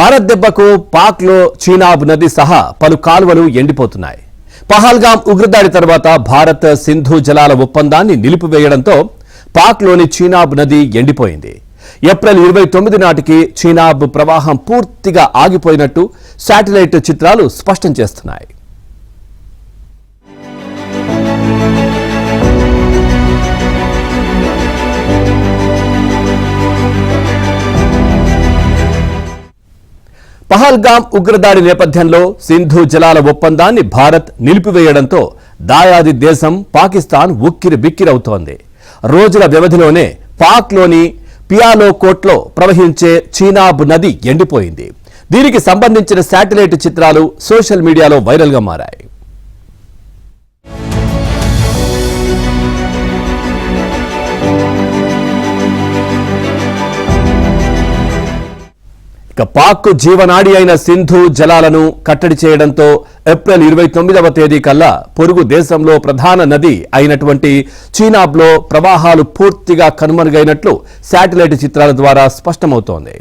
భారత్ దెబ్బకు పాక్లో చీనాబ్ నది సహా పలు కాలువలు ఎండిపోతున్నాయి. పహల్గాం ఉగ్రదాడి తర్వాత భారత్ సింధు జలాల ఒప్పందాన్ని నిలిపివేయడంతో పాక్లోని చీనాబ్ నది ఎండిపోయింది. ఏప్రిల్ 29 నాటికి చీనాబ్ ప్రవాహం పూర్తిగా ఆగిపోయినట్టు శాటిలైట్ చిత్రాలు స్పష్టం చేస్తున్నాయి. పహల్గాం ఉగ్రదాడి నేపథ్యంలో సింధు జలాల ఒప్పందాన్ని భారత్ నిలిపివేయడంతో దాయాది దేశం పాకిస్తాన్ ఉక్కిరి బిక్కిరవుతోంది. రోజుల వ్యవధిలోనే పాక్లోని పియాలోకోట్లో ప్రవహించే చీనాబ్ నది ఎండిపోయింది. దీనికి సంబంధించిన శాటిలైట్ చిత్రాలు సోషల్ మీడియాలో వైరల్గా మారాయి. ఇక పాక్ జీవనాడి అయిన సింధు జలాలను కట్టడి చేయడంతో ఏప్రిల్ 29వ తేదీ కల్లా పొరుగు దేశంలో ప్రధాన నది అయినటువంటి చీనాబ్లో ప్రవాహాలు పూర్తిగా కనుమరుగైనట్లు శాటిలైట్ చిత్రాల ద్వారా స్పష్టమవుతోంది.